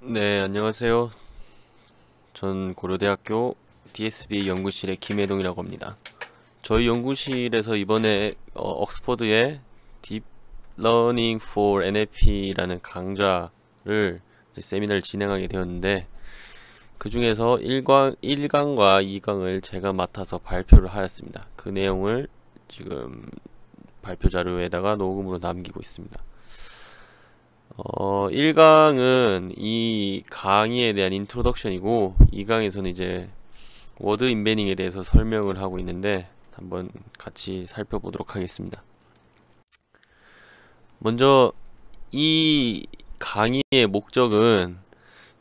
네, 안녕하세요. 전 고려대학교 DSB 연구실의 김혜동이라고 합니다. 저희 연구실에서 이번에 옥스퍼드의 Deep Learning for NLP라는 강좌를 세미나를 진행하게 되었는데 그 중에서 1강과 2강을 제가 맡아서 발표를 하였습니다. 그 내용을 지금 발표 자료에다가 녹음으로 남기고 있습니다. 1강은 이 강의에 대한 인트로덕션이고 2강에서는 이제 워드 인베딩에 대해서 설명을 하고 있는데 한번 같이 살펴보도록 하겠습니다. 먼저 이 강의의 목적은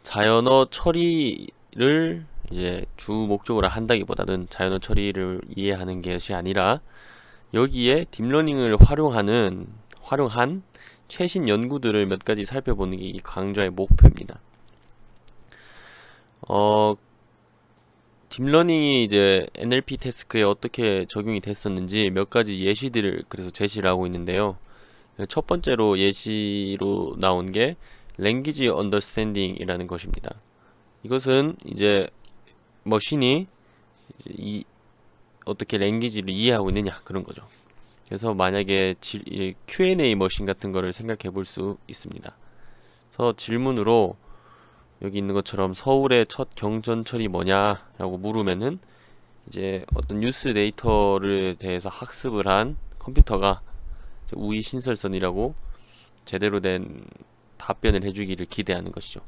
자연어 처리를 이제 주 목적으로 한다기보다는 자연어 처리를 이해하는 것이 아니라 여기에 딥러닝을 활용한 최신 연구들을 몇 가지 살펴보는 게 이 강좌의 목표입니다. 딥러닝이 이제 NLP 태스크에 어떻게 적용이 됐었는지 몇 가지 예시들을 그래서 제시를 하고 있는데요. 첫 번째로 예시로 나온 게 Language Understanding 이라는 것입니다. 이것은 이제 머신이 어떻게 랭귀지를 이해하고 있느냐 그런 거죠. 그래서 만약에 Q&A 머신 같은 거를 생각해 볼 수 있습니다. 그래서 질문으로 여기 있는 것처럼 서울의 첫 경전철이 뭐냐 라고 물으면은 이제 어떤 뉴스 데이터를 대해서 학습을 한 컴퓨터가 우이 신설선이라고 제대로 된 답변을 해주기를 기대하는 것이죠.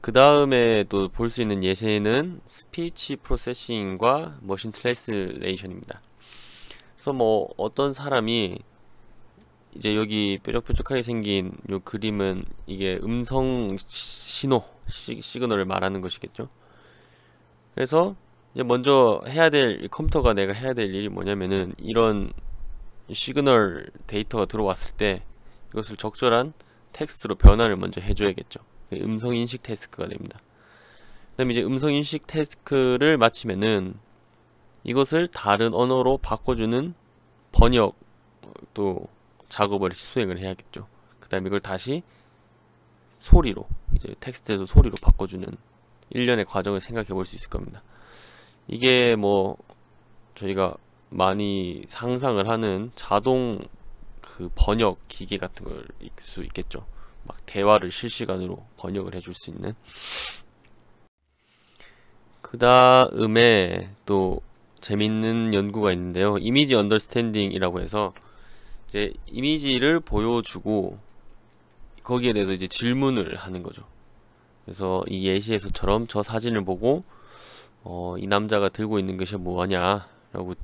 그 다음에 또 볼 수 있는 예시는 스피치 프로세싱과 머신 트랜슬레이션입니다. 그래서 뭐 어떤 사람이 이제 여기 뾰족뾰족하게 생긴 요 그림은 이게 음성 신호 시그널을 말하는 것이겠죠. 그래서 이제 먼저 컴퓨터가 내가 해야 될 일이 뭐냐면은 이런 시그널 데이터가 들어왔을 때 이것을 적절한 텍스트로 변환을 먼저 해줘야겠죠. 음성인식 태스크가 됩니다. 그 다음에 이제 음성인식 태스크를 마치면은 이것을 다른 언어로 바꿔주는 번역도 작업을 수행을 해야겠죠. 그 다음에 이걸 다시 소리로 이제 텍스트에서 소리로 바꿔주는 일련의 과정을 생각해 볼 수 있을 겁니다. 이게 뭐 저희가 많이 상상을 하는 자동 그 번역 기계 같은 걸 있을 수 있겠죠. 막 대화를 실시간으로 번역을 해줄 수 있는. 그 다음에 또 재밌는 연구가 있는데요. 이미지 언더스탠딩이라고 해서 이제 이미지를 보여주고 거기에 대해서 이제 질문을 하는 거죠. 그래서 이 예시에서처럼 저 사진을 보고 이 남자가 들고 있는 것이 뭐냐 라고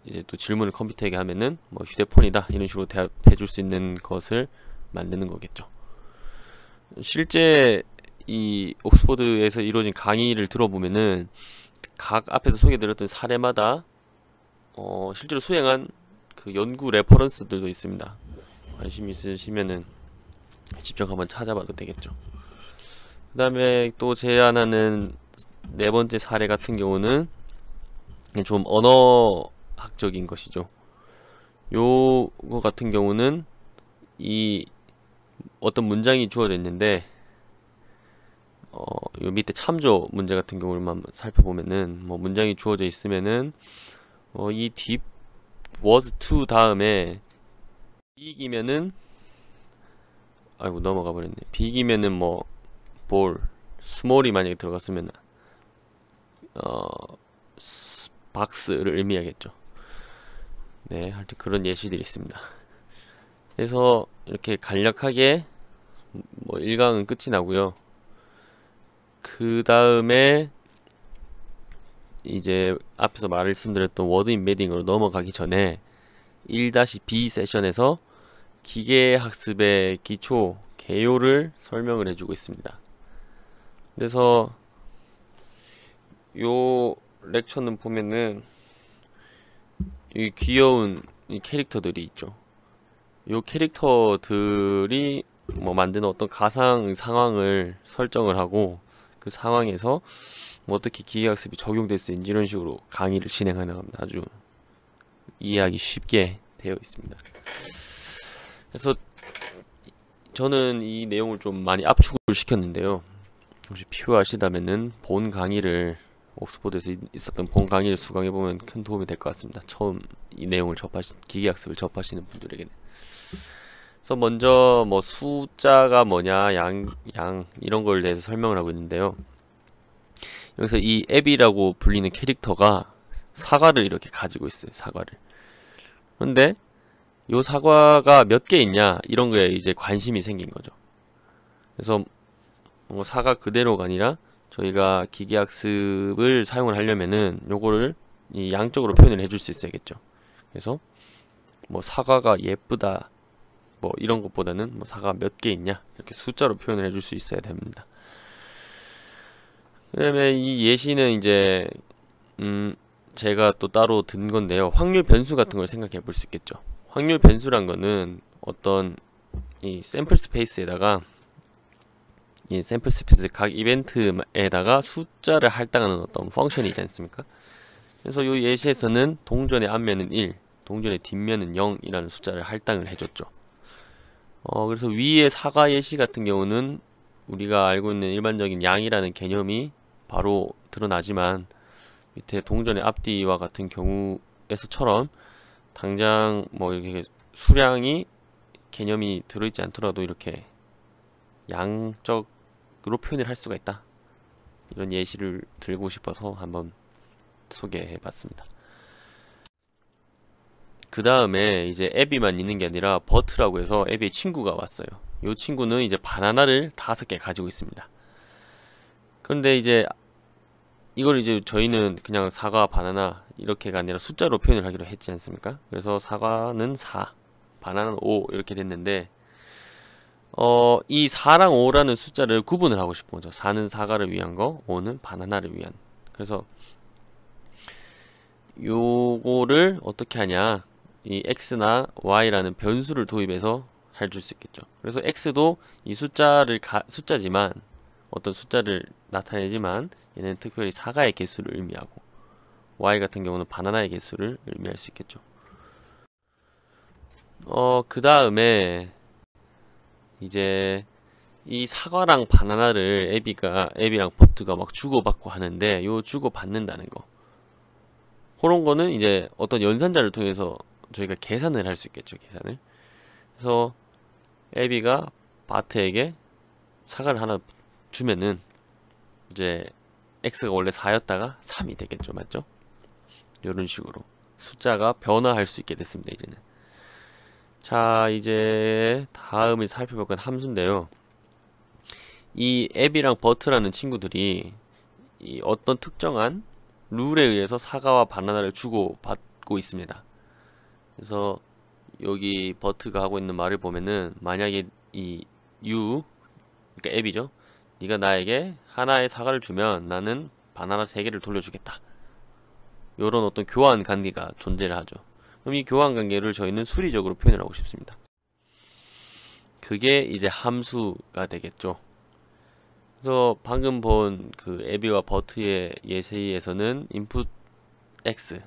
이제 또 질문을 컴퓨터에게 하면은 뭐 휴대폰이다 이런 식으로 대답해 줄 수 있는 것을 만드는 거겠죠. 실제 이 옥스퍼드에서 이루어진 강의를 들어보면은 각 앞에서 소개드렸던 사례마다 실제로 수행한 그 연구 레퍼런스들도 있습니다. 관심 있으시면은 직접 한번 찾아봐도 되겠죠. 그 다음에 또 제안하는 네 번째 사례 같은 경우는 좀 언어학적인 것이죠. 요거 같은 경우는 이 어떤 문장이 주어져 있는데 요 밑에 참조 문제 같은 경우만 살펴보면은 뭐 문장이 주어져 있으면은 이 deep was to 다음에 big이면은 아이고 넘어가 버렸네. big이면은 뭐 볼 small이 만약에 들어갔으면 박스를 의미하겠죠. 네, 하여튼 그런 예시들이 있습니다. 그래서 이렇게 간략하게 뭐 1강은 끝이 나고요. 그 다음에 이제 앞에서 말씀드렸던 워드 인베딩으로 넘어가기 전에 1-B 세션에서 기계학습의 기초 개요를 설명을 해주고 있습니다. 그래서 요 렉처는 보면은 이 귀여운 이 캐릭터들이 있죠. 요 캐릭터들이 뭐 만드는 어떤 가상 상황을 설정을 하고 그 상황에서 뭐 어떻게 기계학습이 적용될 수 있는지 이런 식으로 강의를 진행하는 겁니다. 아주 이해하기 쉽게 되어 있습니다. 그래서 저는 이 내용을 좀 많이 압축을 시켰는데요. 혹시 필요하시다면은 본 강의를 옥스퍼드에서 있었던 본 강의를 수강해보면 큰 도움이 될 것 같습니다. 처음 이 내용을 기계학습을 접하시는 분들에게는. 그래서 먼저 뭐 숫자가 뭐냐, 양 이런 걸 대해서 설명을 하고 있는데요. 여기서 이 앱이라고 불리는 캐릭터가 사과를 이렇게 가지고 있어요. 사과를. 근데 요 사과가 몇 개 있냐 이런 거에 이제 관심이 생긴 거죠. 그래서 뭐 사과 그대로가 아니라 저희가 기계학습을 사용을 하려면은 요거를 이 양적으로 표현을 해줄 수 있어야겠죠. 그래서 뭐 사과가 예쁘다 뭐 이런 것보다는 뭐 사과 몇 개 있냐 이렇게 숫자로 표현을 해줄 수 있어야 됩니다. 그 다음에 이 예시는 이제 제가 또 따로 든 건데요. 확률 변수 같은 걸 생각해 볼 수 있겠죠. 확률 변수란 거는 어떤 이 샘플 스페이스에다가 이 샘플 스페이스 각 이벤트에다가 숫자를 할당하는 어떤 펑션이지 않습니까? 그래서 이 예시에서는 동전의 앞면은 1, 동전의 뒷면은 0이라는 숫자를 할당을 해줬죠. 그래서 위에 사과 예시 같은 경우는 우리가 알고 있는 일반적인 양이라는 개념이 바로 드러나지만 밑에 동전의 앞뒤와 같은 경우에서처럼 당장 뭐 이렇게 수량이 개념이 들어있지 않더라도 이렇게 양적으로 표현을 할 수가 있다. 이런 예시를 들고 싶어서 한번 소개해 봤습니다. 그 다음에 이제 앱이만 있는 게 아니라 버트라고 해서 앱의 친구가 왔어요. 이 친구는 이제 바나나를 5개 가지고 있습니다. 그런데 이제 이걸 이제 저희는 그냥 사과, 바나나 이렇게가 아니라 숫자로 표현을 하기로 했지 않습니까? 그래서 사과는 4, 바나나는 5 이렇게 됐는데 이 4랑 5라는 숫자를 구분을 하고 싶은 거죠. 4는 사과를 위한 거, 5는 바나나를 위한. 그래서 요거를 어떻게 하냐, 이 x나 y라는 변수를 도입해서 해줄 수 있겠죠. 그래서 x도 이 숫자지만 어떤 숫자를 나타내지만 얘는 특별히 사과의 개수를 의미하고 y 같은 경우는 바나나의 개수를 의미할 수 있겠죠. 그 다음에 이제 이 사과랑 바나나를 앱이랑 버트가 막 주고받고 하는데 요 주고받는다는 거, 그런 거는 이제 어떤 연산자를 통해서 저희가 계산을 할 수 있겠죠. 계산을. 그래서 앱이가 바트에게 사과를 하나 주면은 이제 x가 원래 4였다가 3이 되겠죠. 맞죠? 이런 식으로 숫자가 변화할 수 있게 됐습니다. 이제는. 자, 이제 다음에 살펴볼 건 함수인데요. 이 앱이랑 버트라는 친구들이 이 어떤 특정한 룰에 의해서 사과와 바나나를 주고받고 있습니다. 그래서 여기 버트가 하고 있는 말을 보면은 만약에 이 그러니까 앱이죠. 네가 나에게 하나의 사과를 주면 나는 바나나 3개를 돌려주겠다. 요런 어떤 교환 관계가 존재를 하죠. 그럼 이 교환 관계를 저희는 수리적으로 표현을 하고 싶습니다. 그게 이제 함수가 되겠죠. 그래서 방금 본 그 앱이와 버트의 예시에서는 input x,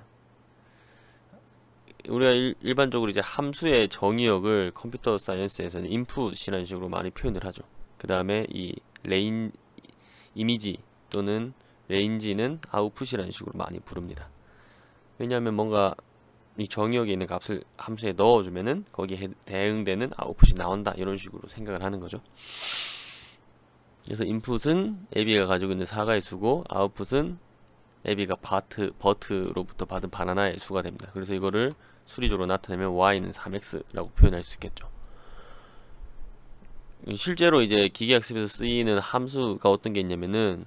우리가 일반적으로 이제 함수의 정의역을 컴퓨터 사이언스에서는 input이라는 식으로 많이 표현을 하죠. 그 다음에 이 이미지 또는 레인지는 output이라는 식으로 많이 부릅니다. 왜냐하면 뭔가 이 정의역에 있는 값을 함수에 넣어주면은 거기에 대응되는 아웃풋이 나온다, 이런 식으로 생각을 하는 거죠. 그래서 인풋은 앱이가 가지고 있는 사과의 수고, 아웃풋은 앱이가 버트로부터 받은 바나나의 수가 됩니다. 그래서 이거를 수리적으로 나타내면 y는 3x라고 표현할 수 있겠죠. 실제로 이제 기계학습에서 쓰이는 함수가 어떤 게 있냐면은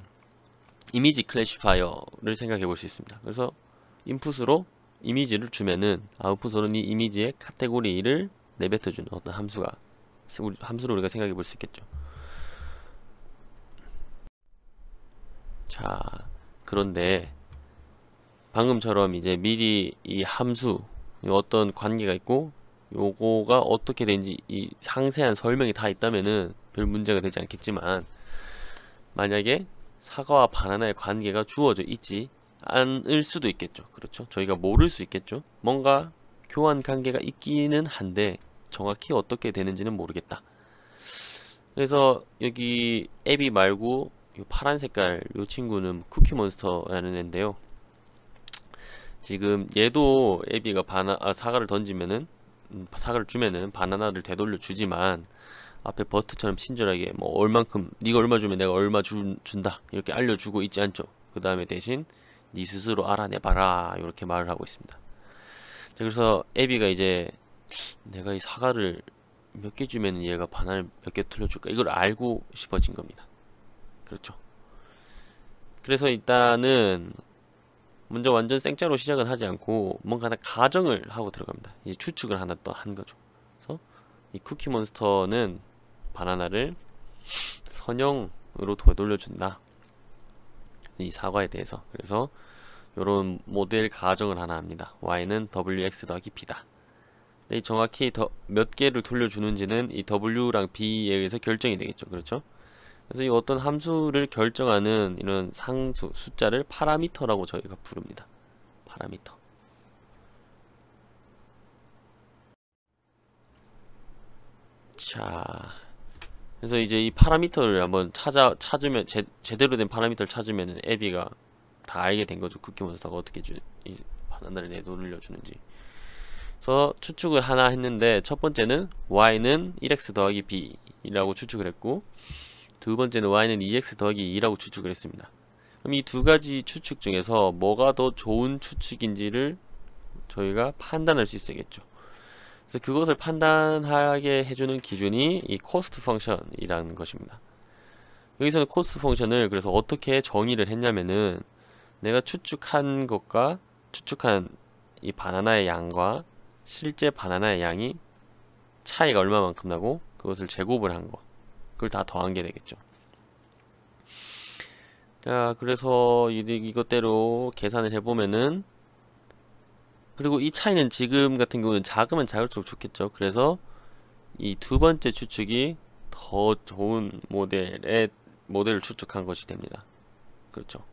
이미지 클래시파이어를 생각해 볼 수 있습니다. 그래서 인풋으로 이미지를 주면은 아웃풋으로는 이 이미지의 카테고리를 내뱉어주는 어떤 함수를 우리가 생각해 볼 수 있겠죠. 자, 그런데 방금처럼 이제 미리 이 함수 어떤 관계가 있고 요거가 어떻게 되는지 이 상세한 설명이 다 있다면은 별 문제가 되지 않겠지만, 만약에 사과와 바나나의 관계가 주어져 있지 않을 수도 있겠죠. 그렇죠? 저희가 모를 수 있겠죠. 뭔가 교환 관계가 있기는 한데 정확히 어떻게 되는지는 모르겠다. 그래서 여기 애비 말고 이 파란 색깔 요 친구는 쿠키몬스터라는 애인데요. 지금 얘도 애비가 사과를 던지면은 사과를 주면은 바나나를 되돌려 주지만 앞에 버트처럼 친절하게 뭐 얼만큼 네가 얼마 주면 내가 얼마 준다 이렇게 알려주고 있지 않죠. 그 다음에 대신 네 스스로 알아내봐라 이렇게 말을 하고 있습니다. 자, 그래서 애비가 이제 내가 이 사과를 몇 개 주면 얘가 바나나를 몇 개 돌려줄까 이걸 알고 싶어진 겁니다. 그렇죠. 그래서 일단은 먼저 완전 생짜로 시작은 하지 않고 뭔가 하나 가정을 하고 들어갑니다. 이제 추측을 하나 더 한 거죠. 그래서 이 쿠키몬스터는 바나나를 선형으로 되돌려준다. 이 사과에 대해서. 그래서 요런 모델 가정을 하나 합니다. y는 wx 더하기 b다. 근데 정확히 몇 개를 돌려주는지는 이 w랑 b에 의해서 결정이 되겠죠. 그렇죠? 그래서 이 어떤 함수를 결정하는 이런 상수, 숫자를 파라미터라고 저희가 부릅니다. 파라미터. 자, 그래서 이제 이 파라미터를 한번 찾으면, 제대로 된 파라미터를 찾으면 애비가 다 알게 된 거죠. 쿠키몬스터가 어떻게 이 바나나를 내돌려 주는지. 그래서 추측을 하나 했는데, 첫 번째는 y는 1x 더하기 b라고 추측을 했고, 두 번째는 y는 2x 더하기 2라고 추측을 했습니다. 그럼 이 두 가지 추측 중에서 뭐가 더 좋은 추측인지를 저희가 판단할 수 있어야겠죠. 그래서 그것을 판단하게 해주는 기준이 이 코스트 펑션이라는 것입니다. 여기서는 코스트 펑션을 그래서 어떻게 정의를 했냐면은 내가 추측한 것과 추측한 이 바나나의 양과 실제 바나나의 양이 차이가 얼마만큼 나고 그것을 제곱을 한 거, 그걸 다 더한 게 되겠죠. 자, 그래서 이것대로 계산을 해보면은, 그리고 이 차이는 지금 같은 경우는 작으면 작을수록 좋겠죠. 그래서 이 두 번째 추측이 더 좋은 모델을 추측한 것이 됩니다. 그렇죠.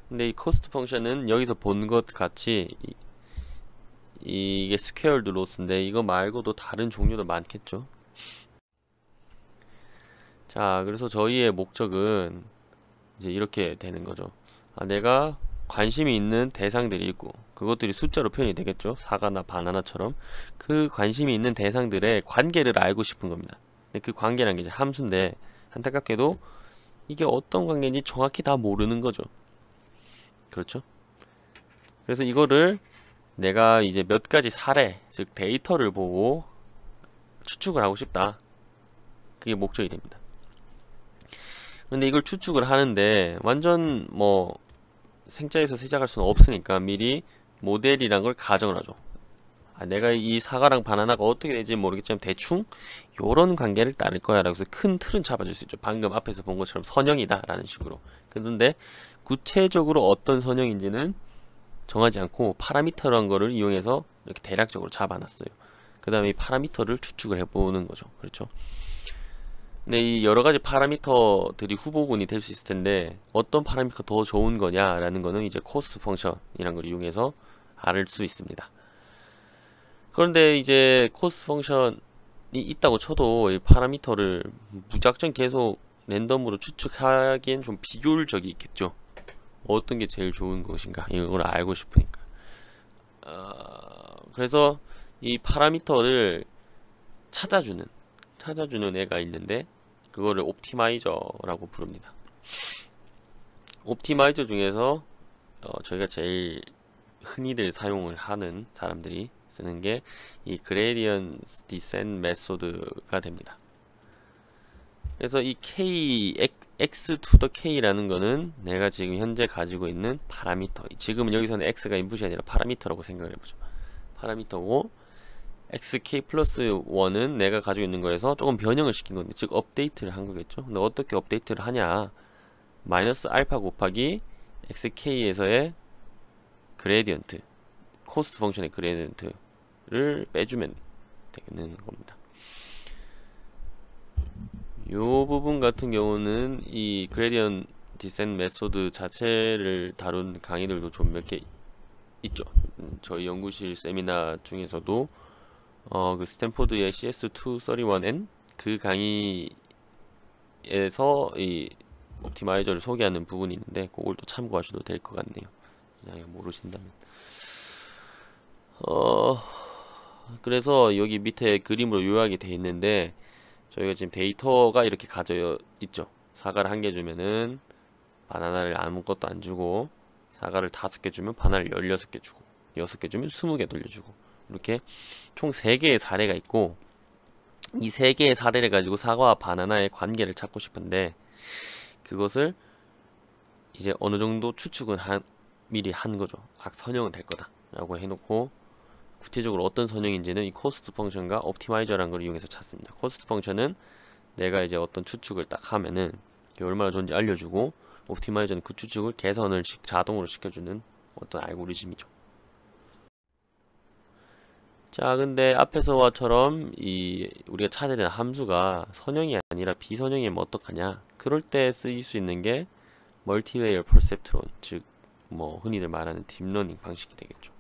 근데 이 코스트 펑션은 여기서 본 것 같이 이게 스퀘어드 로스인데 이거 말고도 다른 종류도 많겠죠. 자, 그래서 저희의 목적은 이제 이렇게 되는 거죠. 내가 관심이 있는 대상들이 있고 그것들이 숫자로 표현이 되겠죠. 사과나 바나나처럼 그 관심이 있는 대상들의 관계를 알고 싶은 겁니다. 근데 그 관계라는 게 이제 함수인데 안타깝게도 이게 어떤 관계인지 정확히 다 모르는 거죠. 그렇죠? 그래서 이거를 내가 이제 몇 가지 사례, 즉 데이터를 보고 추측을 하고 싶다. 그게 목적이 됩니다. 근데 이걸 추측을 하는데 완전 뭐 생자에서 시작할 수는 없으니까 미리 모델이란 걸 가정을 하죠. 내가 이 사과랑 바나나가 어떻게 될지 모르겠지만 대충 요런 관계를 따를 거야 라고 해서 큰 틀은 잡아줄 수 있죠. 방금 앞에서 본 것처럼 선형이다 라는 식으로. 그런데 구체적으로 어떤 선형인지는 정하지 않고 파라미터라는 거를 이용해서 이렇게 대략적으로 잡아놨어요. 그 다음에 이 파라미터를 추측을 해보는 거죠. 그렇죠? 근데 이 여러가지 파라미터들이 후보군이 될 수 있을 텐데 어떤 파라미터가 더 좋은 거냐라는 거는 이제 코스트 펑션이라는 걸 이용해서 알 수 있습니다. 그런데 이제 코스트 펑션이 있다고 쳐도 이 파라미터를 무작정 계속 랜덤으로 추측하기엔 좀 비효율적이 있겠죠. 어떤 게 제일 좋은 것인가 이걸 알고 싶으니까. 그래서 이 파라미터를 찾아주는 애가 있는데 그거를 옵티마이저라고 부릅니다. 옵티마이저 중에서 저희가 제일 흔히들 사용을 하는 사람들이 쓰는 게 이 그레디언트 디센트 메소드가 됩니다. 그래서 이 x to the k라는 거는 내가 지금 현재 가지고 있는 파라미터, 지금은 여기서는 x가 인풋이 아니라 파라미터라고 생각을 해보죠. 파라미터고 xk 플러스 1은 내가 가지고 있는 거에서 조금 변형을 시킨 건데, 즉 업데이트를 한 거겠죠. 근데 어떻게 업데이트를 하냐, 마이너스 알파 곱하기 xk에서의 그레디언트, 코스트 펑션의 그레디언트를 빼주면 되는 겁니다. 요 부분 같은 경우는 이 그레디언트 디센트 메소드 자체를 다룬 강의들도 좀 몇 개 있죠. 저희 연구실 세미나 중에서도 그 스탠포드의 CS231N 그 강의에서 이 옵티마이저를 소개하는 부분이 있는데 그걸 또 참고하셔도 될 것 같네요. 그냥 모르신다면. 그래서 여기 밑에 그림으로 요약이 되어 있는데 저희가 지금 데이터가 이렇게 가져 있죠. 사과를 1개 주면은 바나나를 아무것도 안 주고, 사과를 5개 주면 바나나를 16개 주고, 6개 주면 20개 돌려주고, 이렇게 총 3개의 사례가 있고, 이 3개의 사례를 가지고 사과와 바나나의 관계를 찾고 싶은데 그것을 이제 어느 정도 추측은 미리 한 거죠. 선형은 될 거다 라고 해놓고, 구체적으로 어떤 선형인지는 이 코스트 펑션과 옵티마이저라는 걸 이용해서 찾습니다. 코스트 펑션은 내가 이제 어떤 추측을 딱 하면은 얼마나 좋은지 알려주고, 옵티마이저는 그 추측을 개선을 자동으로 시켜주는 어떤 알고리즘이죠. 자, 근데 앞에서와처럼 우리가 찾아야 되는 함수가 선형이 아니라 비선형이면 어떡하냐? 그럴 때 쓰일 수 있는 게 멀티레이어 퍼셉트론, 즉 뭐 흔히들 말하는 딥러닝 방식이 되겠죠.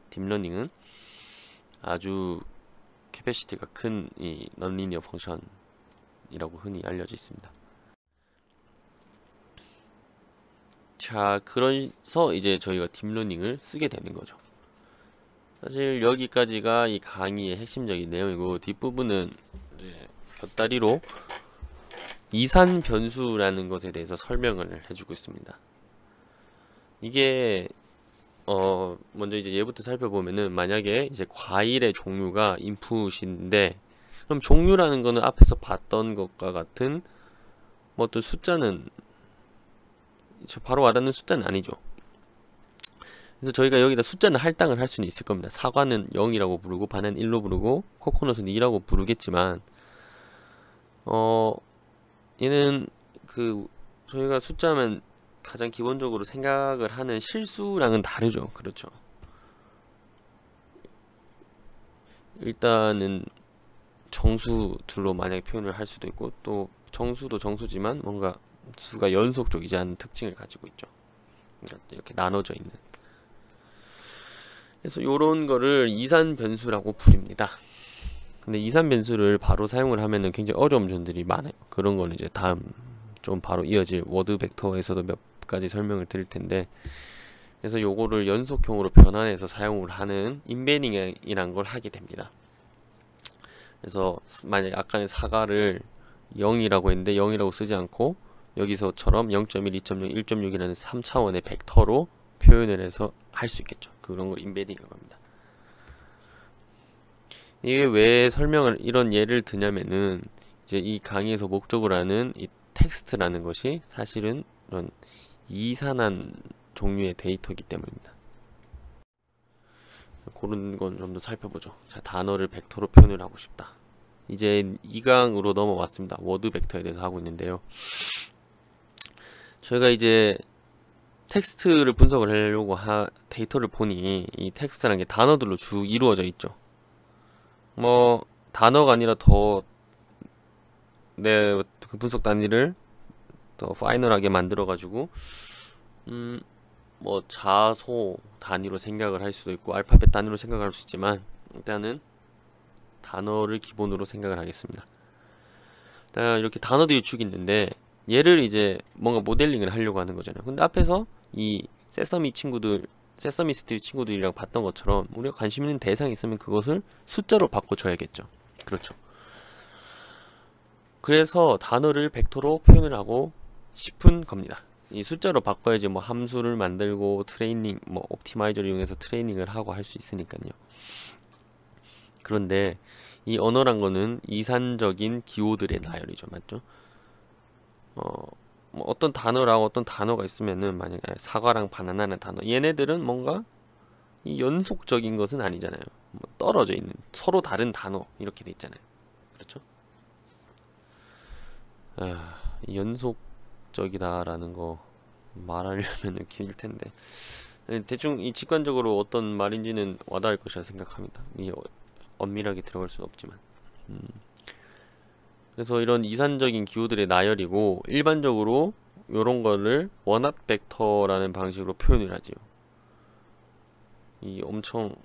딥러닝은 아주 캐패시티가 큰 이 넌리니어 펑션이라고 흔히 알려져 있습니다. 자, 그래서 이제 저희가 딥러닝을 쓰게 되는 거죠. 사실 여기까지가 이 강의의 핵심적인 내용이고, 뒷부분은 이제 곁다리로 이산 변수라는 것에 대해서 설명을 해주고 있습니다. 이게 먼저 이제 얘부터 살펴보면은, 만약에 이제 과일의 종류가 인풋인데, 그럼 종류라는 거는 앞에서 봤던 것과 같은 뭐 어떤 숫자는 바로 와닿는 숫자는 아니죠. 그래서 저희가 여기다 숫자는 할당을 할 수는 있을 겁니다. 사과는 0이라고 부르고, 바나나는 1로 부르고, 코코넛은 2라고 부르겠지만, 얘는 저희가 숫자면 가장 기본적으로 생각을 하는 실수랑은 다르죠. 그렇죠. 일단은 정수들로 만약에 표현을 할 수도 있고, 또 정수도 정수지만 뭔가 수가 연속적이지 않은 특징을 가지고 있죠. 그러니까 이렇게 나눠져 있는. 그래서 요런 거를 이산 변수라고 부릅니다. 근데 이산 변수를 바로 사용을 하면은 굉장히 어려운 점들이 많아요. 그런 거는 이제 다음 좀 바로 이어질 워드 벡터에서도 몇 가지 설명을 드릴 텐데, 그래서 요거를 연속형으로 변환해서 사용을 하는 인베딩이란 걸 하게 됩니다. 그래서 만약에 아까는 사과를 0이라고 했는데 0이라고 쓰지 않고 여기서처럼 0.1, 2.0, 1.6이라는 3차원의 벡터로 표현을 해서 할 수 있겠죠. 그런 걸 인베딩이라고 합니다. 이게 왜 이런 예를 드냐면은, 이제 이 강의에서 목적으로 하는 이 텍스트라는 것이 사실은 이런 이산한 종류의 데이터이기 때문입니다. 그런 건 좀 더 살펴보죠. 자, 단어를 벡터로 표현을 하고 싶다. 이제 2강으로 넘어왔습니다. 워드 벡터에 대해서 하고 있는데요. 저희가 이제 텍스트를 분석을 하려고 데이터를 보니, 이 텍스트라는 게 단어들로 쭉 이루어져 있죠. 뭐 단어가 아니라 더 내 그 분석 단위를 더 파이널하게 만들어 가지고 뭐 자소 단위로 생각을 할 수도 있고, 알파벳 단위로 생각할 수 있지만, 일단은 단어를 기본으로 생각을 하겠습니다. 자, 이렇게 단어들이 쭉 있는데, 얘를 이제 뭔가 모델링을 하려고 하는 거잖아요. 근데 앞에서 이 세서미 스트리트 친구들이랑 봤던 것처럼 우리가 관심 있는 대상이 있으면 그것을 숫자로 바꿔줘야겠죠. 그렇죠. 그래서 단어를 벡터로 표현을 하고 싶은 겁니다. 이 숫자로 바꿔야지 뭐 함수를 만들고 트레이닝, 뭐 옵티마이저를 이용해서 트레이닝을 하고 할 수 있으니까요. 그런데 이 언어란 거는 이산적인 기호들의 나열이죠. 맞죠? 뭐 어떤 단어랑 어떤 단어가 있으면은, 만약에 사과랑 바나나라는 단어, 얘네들은 뭔가 이 연속적인 것은 아니잖아요. 뭐 떨어져 있는 서로 다른 단어 이렇게 돼 있잖아요. 그렇죠? 연속적이다라는 거 말하려면 길 텐데, 대충 이 직관적으로 어떤 말인지는 와닿을 것이라 생각합니다. 이 엄밀하게 들어갈 수는 없지만. 그래서 이런 이산적인 기호들의 나열이고, 일반적으로 요런 거를 원합 벡터라는 방식으로 표현을 하지요. 이 엄청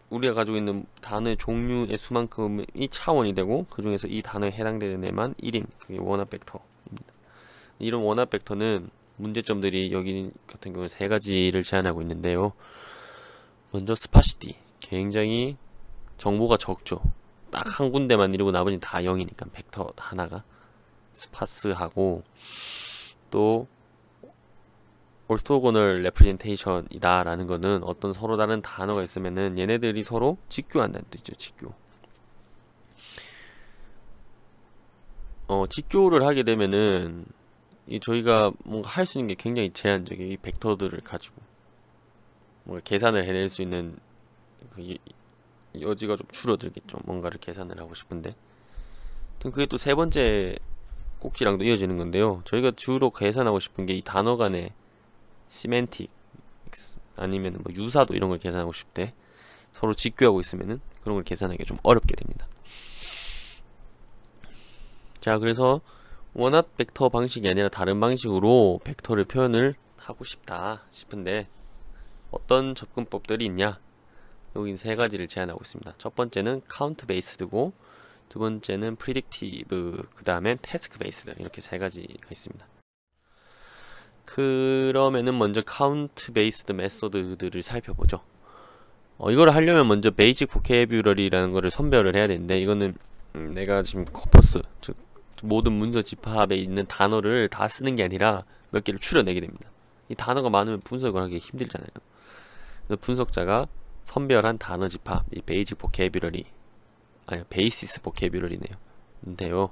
우리가 가지고 있는 단어의 종류의 수만큼이 차원이 되고, 그 중에서 이 단어에 해당되는 애만 1인, 그게 원합 벡터입니다. 이런 원합 벡터는 문제점들이 여기 같은 경우는 세 가지를 제한하고 있는데요. 먼저 스파시티, 굉장히 정보가 적죠. 딱 한 군데만 이루고 나머지는 다 0이니까 벡터 하나가 스파스하고, 또 orthogonal representation이다 라는 거는 어떤 서로 다른 단어가 있으면은 얘네들이 서로 직교한다는 뜻이죠. 직교. 직교를 하게 되면은 저희가 뭔가 할 수 있는 게 굉장히 제한적이에요. 이 벡터들을 가지고 뭔가 계산을 해낼 수 있는 그 여지가 좀 줄어들겠죠. 뭔가를 계산을 하고 싶은데. 그게 또 세 번째 꼭지랑도 이어지는 건데요. 저희가 주로 계산하고 싶은 게 이 단어 간의 시멘틱 아니면 뭐 유사도 이런 걸 계산하고 싶을 때 서로 직교하고 있으면은 그런 걸 계산하기가 좀 어렵게 됩니다. 자, 그래서 원합 벡터 방식이 아니라 다른 방식으로 벡터를 표현을 하고 싶다 싶은데 어떤 접근법들이 있냐? 여기 세 가지를 제안하고 있습니다. 첫 번째는 카운트 베이스드고, 두 번째는 프리딕티브, 그 다음에 태스크 베이스드, 이렇게 세 가지가 있습니다. 그러면은 먼저 카운트 베이스드 메소드들을 살펴보죠. 이걸 하려면 먼저 베이직 보캐뷸러리라는 거를 선별을 해야 되는데, 이거는 내가 지금 코퍼스, 즉 모든 문서 집합에 있는 단어를 다 쓰는 게 아니라 몇 개를 추려내게 됩니다. 이 단어가 많으면 분석을 하기 힘들잖아요. 그래서 분석자가 선별한 단어 집합, 이 베이직 보캐뷸러리, 아니 베이시스 보캐뷸러리네요. 인데요.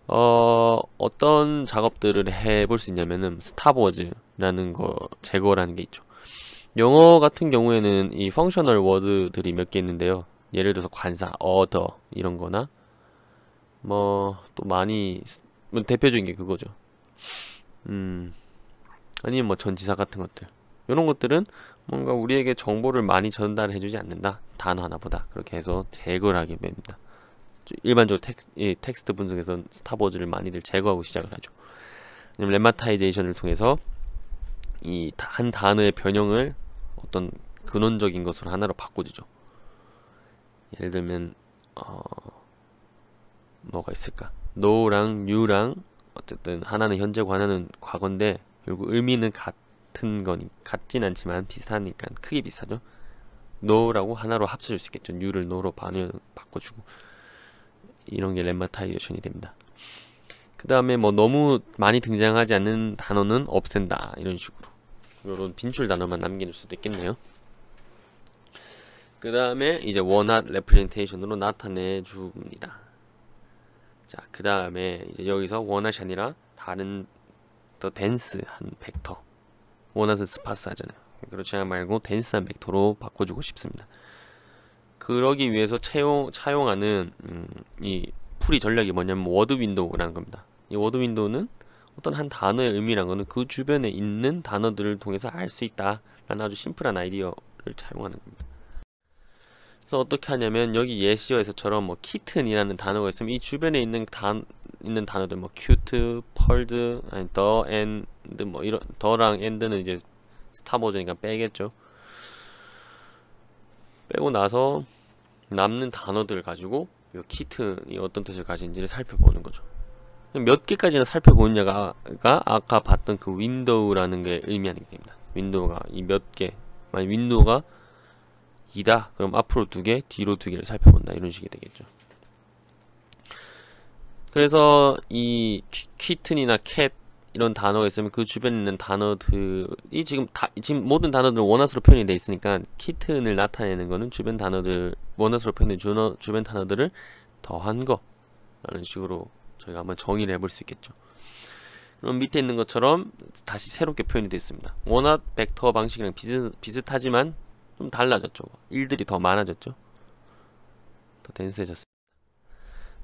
어떤 작업들을 해볼 수 있냐면은 스탑워즈라는 거 제거라는 게 있죠. 영어 같은 경우에는 이 펑셔널 워드들이 몇 개 있는데요. 예를 들어서 관사, 어더 이런 거나 뭐 또 많이 대표적인 게 그거죠. 아니면 뭐 전치사 같은 것들, 이런 것들은 뭔가 우리에게 정보를 많이 전달해주지 않는다, 단어 하나보다, 그렇게 해서 제거를 하게 됩니다. 일반적으로 텍스트 분석에서는 스탑워즈를 많이들 제거하고 시작을 하죠. 렘마타이제이션을 통해서 이 한 단어의 변형을 어떤 근원적인 것으로 하나로 바꿔주죠. 예를 들면 뭐가 있을까? no랑 new랑 어쨌든 하나는 현재고 하나는 과거인데 결국 의미는 같은 거니 같진 않지만 비슷하니까 크게 비슷하죠. no라고 하나로 합쳐줄 수 있겠죠. new를 no로 바꿔주고, 이런 게 렘마타이제이션이 됩니다. 그 다음에 뭐 너무 많이 등장하지 않는 단어는 없앤다, 이런 식으로 이런 빈출 단어만 남길 수도 있겠네요. 그 다음에 이제 원핫 레프레젠테이션으로 나타내 줍니다. 자, 그 다음에 이제 여기서 원핫이 아니라 다른 더 덴스한 벡터, 원핫은 스파스 하잖아요. 그렇지 말고 덴스한 벡터로 바꿔주고 싶습니다. 그러기 위해서 차용하는 이 풀이 전략이 뭐냐면 워드 윈도우라는 겁니다. 이 워드 윈도우는 어떤 한 단어의 의미란 거는 그 주변에 있는 단어들을 통해서 알 수 있다라는 아주 심플한 아이디어를 차용하는 겁니다. 그래서 어떻게 하냐면 여기 예시어에서처럼 뭐 키튼이라는 단어가 있으면 이 주변에 있는 단어들 뭐 큐트, 펄드, 아니 더, 엔드 뭐 이런 더랑 엔드는 이제 스탑워즈니까 빼겠죠. 빼고 나서 남는 단어들을 가지고 이 키튼이 어떤 뜻을 가진지를 살펴보는 거죠. 몇 개까지나 살펴보느냐가 아까 봤던 그 윈도우라는 게 의미하는 게 됩니다. 윈도우가 이 몇 개, 만약 윈도우가 2다 그럼 앞으로 2개, 뒤로 2개를 살펴본다, 이런 식이 되겠죠. 그래서 이 키튼이나 캣 이런 단어가 있으면 그 주변에 있는 단어들이 지금 모든 단어들은 원화수로 표현이 되어 있으니까 키튼을 나타내는 거는 주변 단어들, 원화수로 표현된 주변 단어들을 더한 거라는 식으로 저희가 한번 정의를 해볼 수 있겠죠. 그럼 밑에 있는 것처럼 다시 새롭게 표현이 됐습니다. 원화 벡터 방식이랑 비슷하지만 좀 달라졌죠. 일들이 더 많아졌죠. 더 덴스해졌습니다.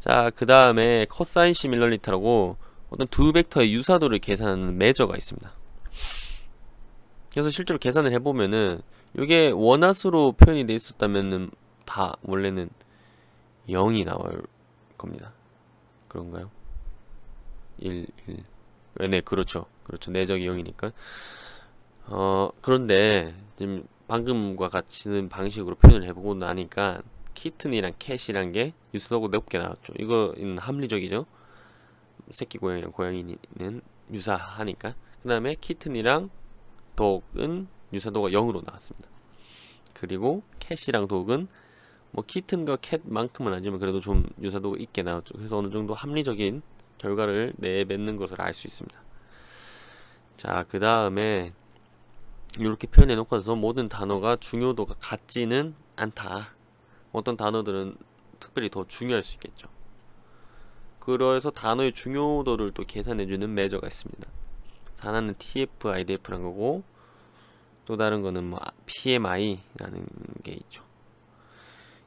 자, 그 다음에 코사인 시밀러리티라고 어떤 두 벡터의 유사도를 계산하는 매저가 있습니다. 그래서 실제로 계산을 해보면은 이게 원화수로 표현이 되어 있었다면은 다 원래는 0이 나올 겁니다. 그런가요? 1. 네, 그렇죠. 내적이 0이니까. 그런데 지금 방금과 같은 방식으로 표현을 해보고 나니까 키튼이랑 캣이란 게 유사도가 높게 나왔죠. 이거는 합리적이죠. 새끼 고양이랑 고양이는 유사하니까. 그 다음에 키튼이랑 독은 유사도가 0으로 나왔습니다. 그리고 캣이랑 독은 뭐 키튼과 캣만큼은 아니지만 그래도 좀 유사도가 있게 나왔죠. 그래서 어느 정도 합리적인 결과를 내뱉는 것을 알 수 있습니다. 자, 그 다음에 이렇게 표현해 놓고 나서 모든 단어가 중요도가 같지는 않다. 어떤 단어들은 특별히 더 중요할 수 있겠죠. 그래서 단어의 중요도를 또 계산해주는 메저가 있습니다. 하나는 TF, IDF라는 거고 또 다른 거는 뭐 PMI라는 게 있죠.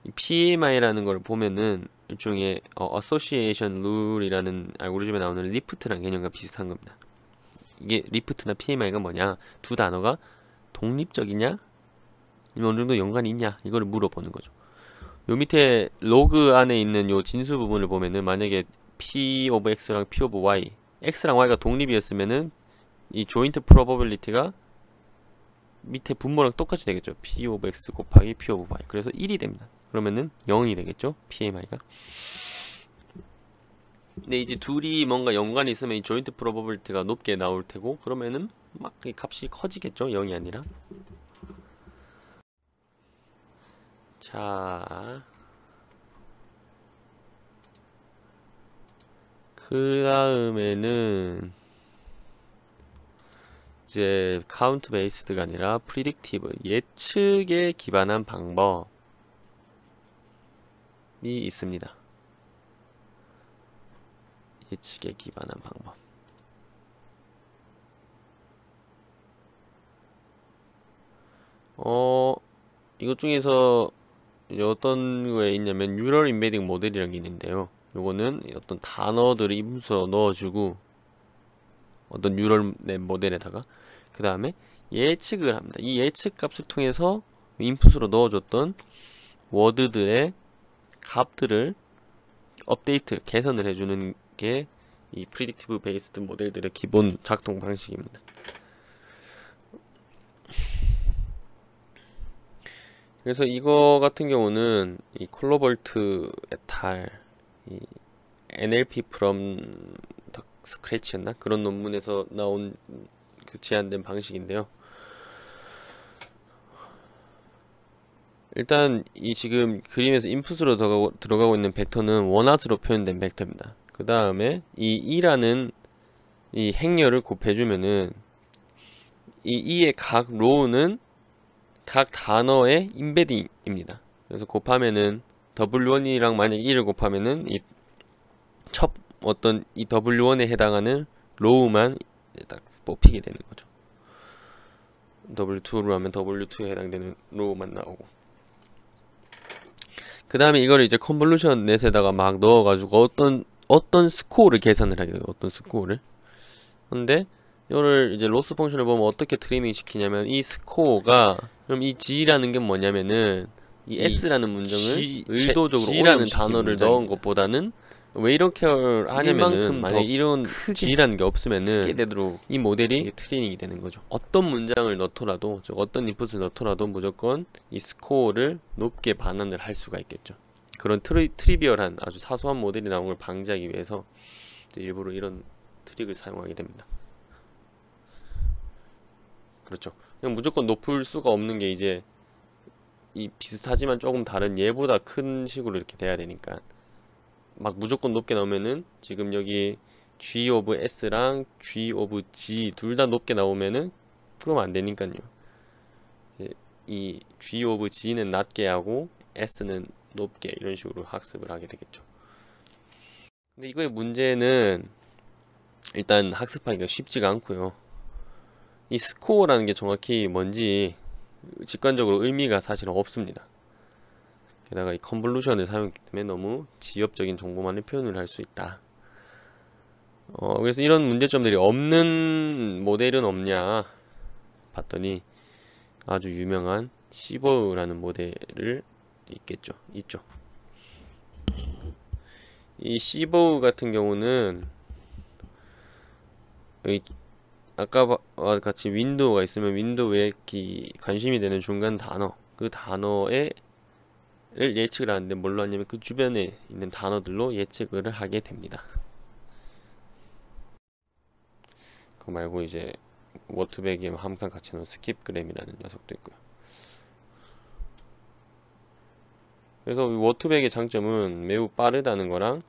이 PMI라는 걸 보면은 일종의 Association Rule이라는 알고리즘에 나오는 리프트라는 개념과 비슷한 겁니다. 이게 리프트나 PMI가 뭐냐? 두 단어가 독립적이냐? 아니면 어느 정도 연관이 있냐? 이걸 물어보는 거죠. 요 밑에 로그 안에 있는 요 진수 부분을 보면은 만약에 P of X랑 P of Y, X랑 Y가 독립이었으면은 이 조인트 프로버빌리티가 밑에 분모랑 똑같이 되겠죠. P of X 곱하기 P of Y. 그래서 1이 됩니다. 그러면은 0이 되겠죠. PMI가. 근데 이제 둘이 뭔가 연관이 있으면 이 조인트 프로버빌리티가 높게 나올 테고 그러면은 막 이 값이 커지겠죠. 0이 아니라. 자, 그 다음에는 이제 카운트 베이스드가 아니라 프리딕티브, 예측에 기반한 방법이 있습니다. 예측에 기반한 방법. 이것 중에서 어떤 거에 있냐면 뉴럴 인베딩 모델이라는 게 있는데요. 요거는 어떤 단어들을 인풋으로 넣어주고 어떤 뉴럴 모델에다가 그 다음에 예측을 합니다. 이 예측 값을 통해서 인풋으로 넣어줬던 워드들의 값들을 업데이트, 개선을 해주는 게 이 프리딕티브 베이스드 모델들의 기본 작동 방식입니다. 그래서 이거 같은 경우는 이 콜로벌트 에탈, 이 NLP from the scratch였나? 그런 논문에서 나온 그 제안된 방식인데요. 일단 이 지금 그림에서 인풋으로 들어가고 있는 벡터는 원핫으로 표현된 벡터입니다. 그 다음에 이 2라는 이 행렬을 곱해주면은 이 2의 각 로우는 각 단어의 인베딩입니다. 그래서 곱하면은 W1이랑 만약 2를 곱하면은 이 첫 어떤 이 W1에 해당하는 로우만 딱 뽑히게 되는 거죠. W2로 하면 W2에 해당되는 로우만 나오고. 그 다음에 이걸 이제 컨볼루션 넷에다가 막 넣어가지고 어떤 스코어를 계산을 하게 돼요. 어떤 스코어를. 근데 이거를 이제 로스 펑션을 보면 어떻게 트레이닝 시키냐면 이 스코어가 그럼 이 G라는 게 뭐냐면은 이 S라는 문장을 의도적으로 G라는 단어를 넣은 것보다는 왜 이렇게 하냐면은 만약에 이런 G라는 게 없으면은 이 모델이 트레이닝이 되는 거죠. 어떤 문장을 넣더라도 즉 어떤 인풋을 넣더라도 무조건 이 스코어를 높게 반환을 할 수가 있겠죠. 그런 트리비얼한 아주 사소한 모델이 나온 걸 방지하기 위해서 일부러 이런 트릭을 사용하게 됩니다. 그렇죠. 그냥 무조건 높을 수가 없는 게 이제 이 비슷하지만 조금 다른 얘보다 큰 식으로 이렇게 돼야 되니까 막 무조건 높게 나오면은 지금 여기 G of S랑 G of G 둘 다 높게 나오면은 그러면 안 되니까요. 이 G of G는 낮게 하고 S는 높게 이런 식으로 학습을 하게 되겠죠. 근데 이거의 문제는 일단 학습하기가 쉽지가 않고요. 이 스코어라는 게 정확히 뭔지 직관적으로 의미가 사실은 없습니다. 게다가 이 컨볼루션을 사용했기 때문에 너무 지엽적인 정보만을 표현을 할 수 있다. 그래서 이런 문제점들이 없는 모델은 없냐 봤더니 아주 유명한 시버우라는 모델을 있죠. 이 시버우 같은 경우는 아까 같이 윈도우가 있으면 윈도우에 관심이 되는 중간 단어, 그 단어를 예측을 하는데 뭘로 하냐면 그 주변에 있는 단어들로 예측을 하게 됩니다. 그거 말고 이제 워투백에 항상 같이 넣은 스킵그램이라는 녀석도 있고요. 그래서 워투백의 장점은 매우 빠르다는 거랑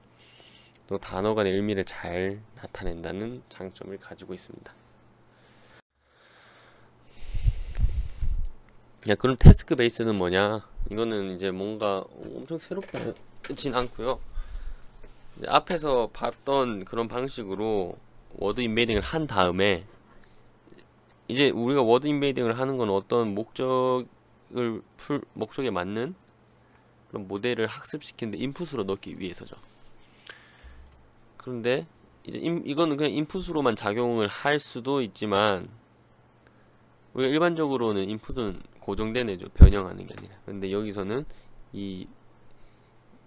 또 단어 간의 의미를 잘 나타낸다는 장점을 가지고 있습니다. 야, 그럼 태스크 베이스는 뭐냐? 이거는 이제 뭔가 엄청 새롭진 않고요. 이제 앞에서 봤던 그런 방식으로 워드 인베딩을 한 다음에 이제 우리가 워드 인베딩을 하는 건 어떤 목적에 맞는 그런 모델을 학습시키는데 인풋으로 넣기 위해서죠. 그런데 이제 이거는 그냥 인풋으로만 작용을 할 수도 있지만 우리가 일반적으로는 인풋은 고정된 애죠. 변형하는 게 아니라. 근데 여기서는 이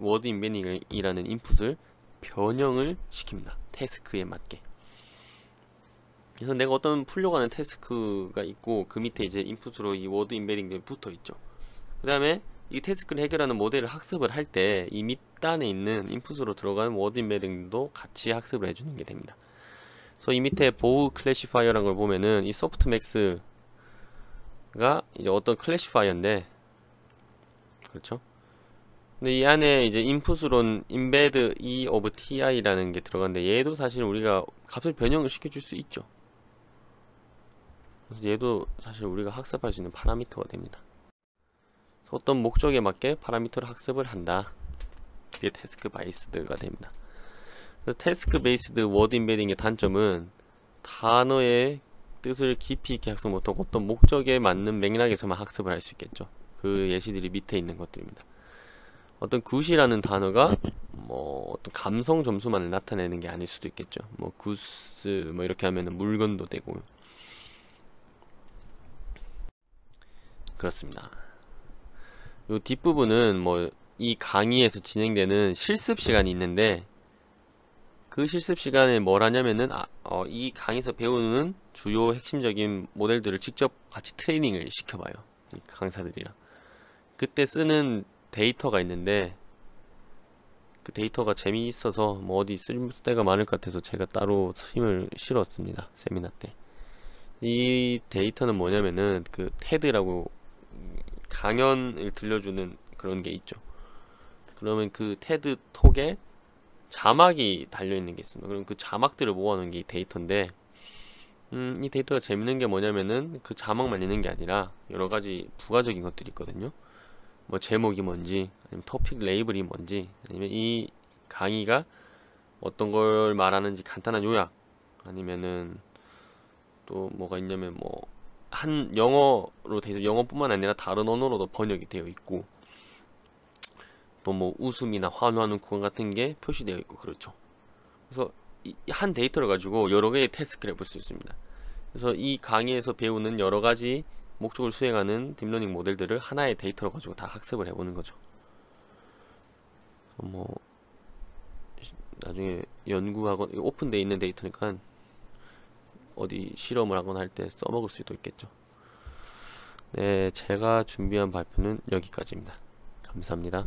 워드 인베딩이라는 인풋을 변형을 시킵니다. 태스크에 맞게. 그래서 내가 어떤 풀려고 하는 태스크가 있고 그 밑에 이제 인풋으로 이 워드 인베딩들이 붙어 있죠. 그 다음에 이 태스크를 해결하는 모델을 학습을 할 때 이 밑단에 있는 인풋으로 들어가는 워드 인베딩도 같이 학습을 해주는 게 됩니다. 그래서 이 밑에 보우 클래시파이어라는 걸 보면은 이 소프트맥스가 이제 어떤 클래시파이어인데, 그렇죠? 근데 이 안에 이제 인풋으로는 embed e of ti라는 게 들어가는데 얘도 사실 우리가 값을 변형을 시켜줄 수 있죠. 그래서 얘도 사실 우리가 학습할 수 있는 파라미터가 됩니다. 어떤 목적에 맞게 파라미터를 학습을 한다. 그게 태스크 베이스드가 됩니다. 그래서 태스크 베이스드 워드 인베딩의 단점은 단어의 뜻을 깊이 있게 학습 못하고 어떤 목적에 맞는 맥락에서만 학습을 할 수 있겠죠. 그 예시들이 밑에 있는 것들입니다. 어떤 굿이라는 단어가 뭐 어떤 감성 점수만을 나타내는 게 아닐 수도 있겠죠. 뭐 굿스 뭐 이렇게 하면은 물건도 되고 그렇습니다. 요 뒷부분은 뭐 이 강의에서 진행되는 실습 시간이 있는데 그 실습 시간에 뭘 하냐면은 이 강의에서 배우는 주요 핵심적인 모델들을 직접 같이 트레이닝을 시켜봐요. 이 강사들이랑. 그때 쓰는 데이터가 있는데 그 데이터가 재미있어서 뭐 어디 쓸 데가 많을 것 같아서 제가 따로 힘을 실었습니다. 세미나 때. 이 데이터는 뭐냐면은 그 테드라고 강연을 들려주는 그런 게 있죠. 그러면 그 테드 톡에 자막이 달려있는 게 있습니다. 그럼 그 자막들을 모아놓은 게 이 데이터인데 이 데이터가 재밌는 게 뭐냐면은 그 자막만 있는 게 아니라 여러가지 부가적인 것들이 있거든요. 뭐 제목이 뭔지 아니면 토픽 레이블이 뭔지 아니면 이 강의가 어떤 걸 말하는지 간단한 요약 아니면은 또 뭐가 있냐면 뭐 한 영어로 돼서 영어뿐만 아니라 다른 언어로도 번역이 되어 있고 또 뭐 웃음이나 환호하는 구간 같은 게 표시되어 있고 그렇죠. 그래서 이 한 데이터를 가지고 여러 개의 태스크를 해볼 수 있습니다. 그래서 이 강의에서 배우는 여러 가지 목적을 수행하는 딥러닝 모델들을 하나의 데이터로 가지고 다 학습을 해보는 거죠. 뭐 나중에 연구하거나 오픈되어 있는 데이터니까 어디 실험을 하거나 할 때 써먹을 수도 있겠죠. 네, 제가 준비한 발표는 여기까지입니다. 감사합니다.